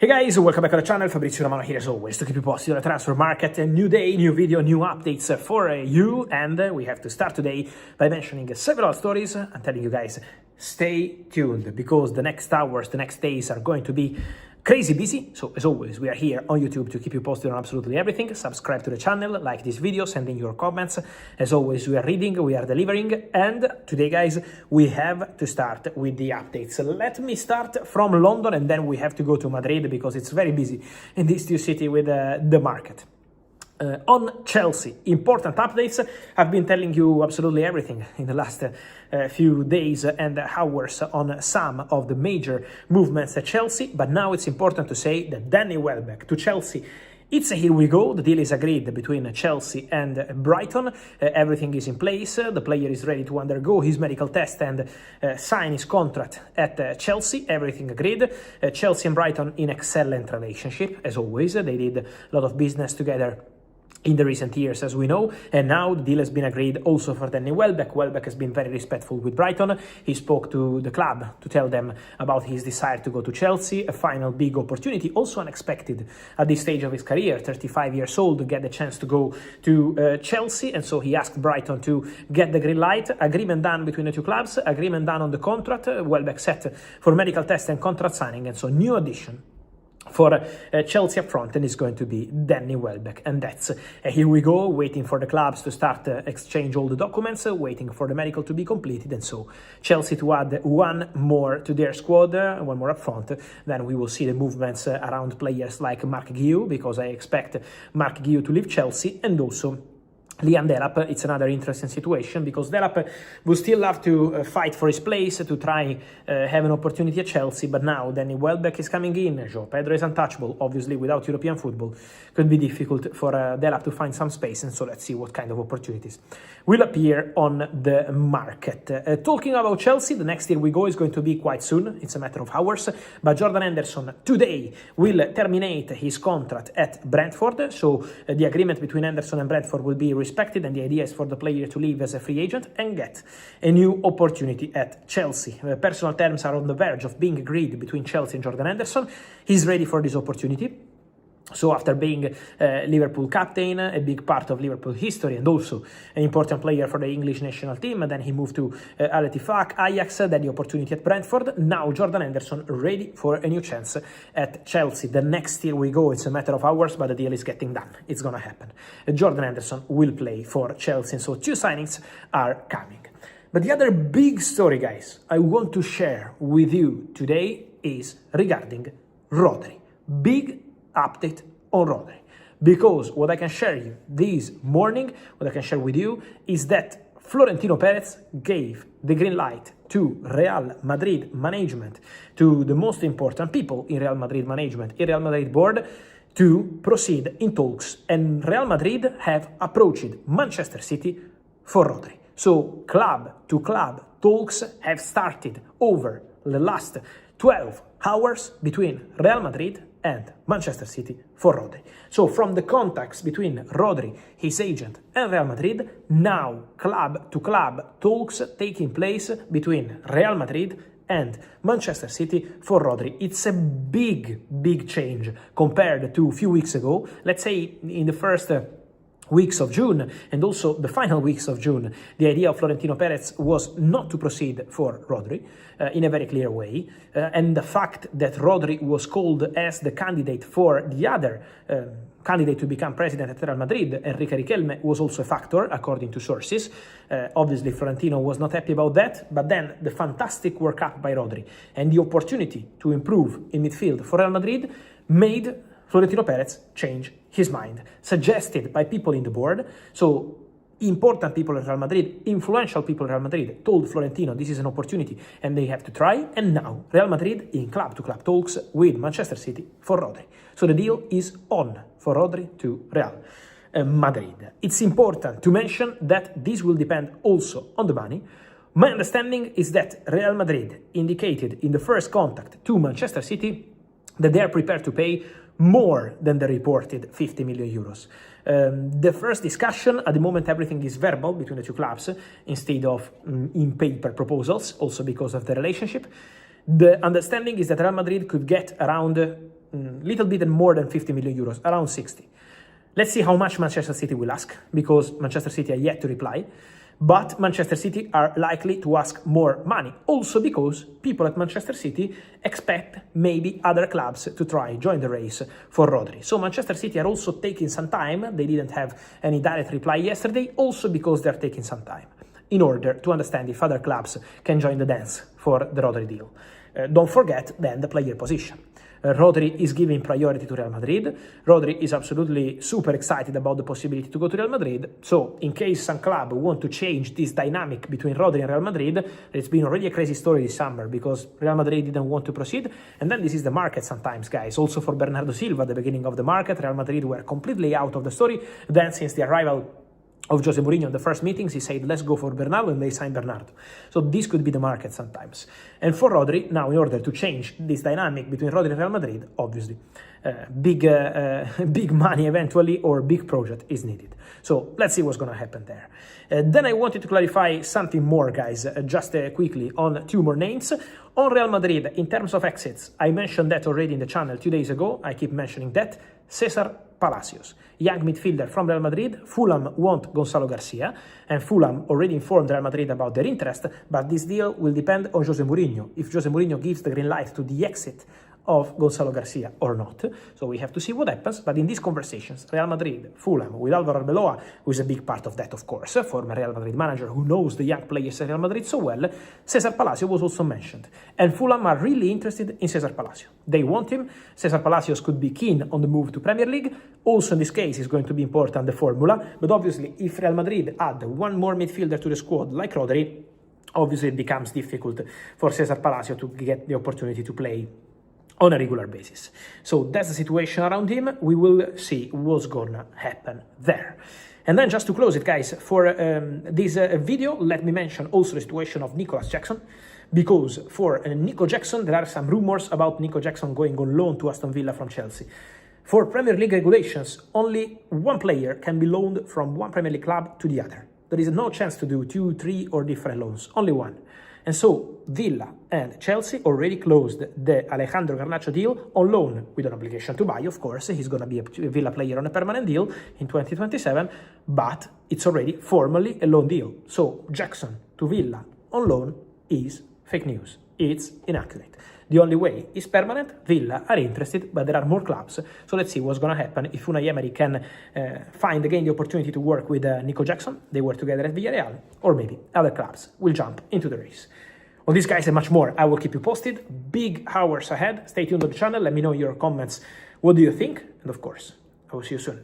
Hey guys, welcome back to the channel. Fabrizio Romano here as always to keep you posted on the transfer market. A new day, new video, new updates for you. And we have to start today by mentioning several stories. I'm telling you guys, stay tuned because the next hours, the next days are going to be crazy busy. So as always, we are here on YouTube to keep you posted on absolutely everything. Subscribe to the channel, like this video, send in your comments. As always, we are reading, we are delivering. And today, guys, we have to start with the updates. Let me start from London and then we have to go to Madrid because it's very busy in this new city with the market. On Chelsea, important updates. I've been telling you absolutely everything in the last few days and hours on some of the major movements at Chelsea, but now it's important to say that Danny Welbeck to Chelsea, it's a here we go. The deal is agreed between Chelsea and Brighton. Everything is in place. The player is ready to undergo his medical test and sign his contract at Chelsea. Everything agreed. Chelsea and Brighton in excellent relationship, as always. They did a lot of business together in the recent years, as we know, and now the deal has been agreed also for Danny Welbeck. Welbeck has been very respectful with Brighton. He spoke to the club to tell them about his desire to go to Chelsea, a final big opportunity, also unexpected at this stage of his career, 35 years old, to get the chance to go to Chelsea, and so he asked Brighton to get the green light. Agreement done between the two clubs, agreement done on the contract. Welbeck set for medical test and contract signing, and so new addition for Chelsea up front, and it's going to be Danny Welbeck, and that's here we go, waiting for the clubs to start exchange all the documents, waiting for the medical to be completed, and so Chelsea to add one more to their squad, one more up front. Then we will see the movements around players like Marc Guiu, because I expect Marc Guiu to leave Chelsea, and also Liam Delap. It's another interesting situation because Delap will still have to fight for his place to try have an opportunity at Chelsea, but now Danny Welbeck is coming in, João Pedro is untouchable, obviously without European football could be difficult for Delap to find some space, and so let's see what kind of opportunities will appear on the market. Talking about Chelsea, the next year we go is going to be quite soon, it's a matter of hours, but Jordan Henderson today will terminate his contract at Brentford, so the agreement between Henderson and Brentford will be respected, and the idea is for the player to leave as a free agent and get a new opportunity at Chelsea. Personal terms are on the verge of being agreed between Chelsea and Jordan Henderson. He's ready for this opportunity. So after being Liverpool captain, a big part of Liverpool history, and also an important player for the English national team, and then he moved to Al Ettifaq, Ajax, then the opportunity at Brentford. Now Jordan Henderson ready for a new chance at Chelsea. The next year we go, it's a matter of hours, but the deal is getting done. It's going to happen. Jordan Henderson will play for Chelsea, and so two signings are coming. But the other big story, guys, I want to share with you today is regarding Rodri. Big update on Rodri, because what I can share you this morning, what I can share with you is that Florentino Perez gave the green light to Real Madrid management, to the most important people in Real Madrid management, in Real Madrid board, to proceed in talks, and Real Madrid have approached Manchester City for Rodri. So club to club talks have started over the last 12 hours between Real Madrid and Manchester City for Rodri. So from the contacts between Rodri, his agent, and Real Madrid, now club to club talks taking place between Real Madrid and Manchester City for Rodri. It's a big change compared to a few weeks ago. Let's say in the first weeks of June and also the final weeks of June, the idea of Florentino Perez was not to proceed for Rodri in a very clear way, and the fact that Rodri was called as the candidate for the other candidate to become president at Real Madrid, Enrique Riquelme, was also a factor according to sources. Obviously Florentino was not happy about that, but then the fantastic work up by Rodri and the opportunity to improve in midfield for Real Madrid made Florentino Perez change his mind, suggested by people in the board. So important people in Real Madrid, influential people in Real Madrid told Florentino this is an opportunity and they have to try, and now Real Madrid in club-to-club talks with Manchester City for Rodri. So the deal is on for Rodri to Real Madrid. It's important to mention that this will depend also on the money. My understanding is that Real Madrid indicated in the first contact to Manchester City that they are prepared to pay more than the reported 50 million euros. The first discussion, at the moment everything is verbal between the two clubs instead of in paper proposals, also because of the relationship. The understanding is that Real Madrid could get around little bit more than 50 million euros, around 60. Let's see how much Manchester City will ask, because Manchester City are yet to reply. But Manchester City are likely to ask more money, also because people at Manchester City expect maybe other clubs to join the race for Rodri. So Manchester City are also taking some time. They didn't have any direct reply yesterday, also because they're taking some time in order to understand if other clubs can join the dance for the Rodri deal. Don't forget then the player position. Rodri is giving priority to Real Madrid. Rodri is absolutely super excited about the possibility to go to Real Madrid. So in case some club want to change this dynamic between Rodri and Real Madrid, it's been already a crazy story this summer because Real Madrid didn't want to proceed. And then this is the market sometimes, guys. Also for Bernardo Silva, at the beginning of the market, Real Madrid were completely out of the story. Then since the arrival of Jose Mourinho in the first meetings, he said, let's go for Bernardo, and they signed Bernardo. So this could be the market sometimes. And for Rodri, now in order to change this dynamic between Rodri and Real Madrid, obviously, big money eventually or big project is needed. So let's see what's going to happen there. Then I wanted to clarify something more, guys, just quickly on 2 more names. On Real Madrid, in terms of exits, I mentioned that already in the channel 2 days ago. I keep mentioning that. Cesar Palacios, young midfielder from Real Madrid. Fulham want Gonzalo Garcia, and Fulham already informed Real Madrid about their interest, but this deal will depend on Jose Mourinho, if Jose Mourinho gives the green light to the exit of Gonzalo Garcia or not. So we have to see what happens. But in these conversations, Real Madrid, Fulham, with Álvaro Arbeloa, who is a big part of that, of course, former Real Madrid manager who knows the young players at Real Madrid so well, Cesar Palacios was also mentioned. And Fulham are really interested in Cesar Palacios. They want him. Cesar Palacios could be keen on the move to Premier League. Also in this case is going to be important, the formula. But obviously, if Real Madrid add one more midfielder to the squad like Rodri, obviously it becomes difficult for Cesar Palacios to get the opportunity to play on a regular basis. So that's the situation around him. We will see what's gonna happen there. And then just to close it, guys, for this video, let me mention also the situation of Nicolas Jackson, because for Nico Jackson, there are some rumors about Nico Jackson going on loan to Aston Villa from Chelsea. For Premier League regulations, only one player can be loaned from one Premier League club to the other. There is no chance to do 2, 3 or different loans, only one. And so Villa and Chelsea already closed the Alejandro Garnacho deal on loan with an obligation to buy, of course. He's going to be a Villa player on a permanent deal in 2027, but it's already formally a loan deal. So Jackson to Villa on loan is fake news. It's inaccurate. The only way is permanent. Villa are interested, but there are more clubs. So let's see what's going to happen if Unai Emery can find again the opportunity to work with Nico Jackson. They were together at Villarreal, or maybe other clubs will jump into the race. On these guys and much more, I will keep you posted. Big hours ahead. Stay tuned on the channel. Let me know in your comments. What do you think? And of course, I will see you soon.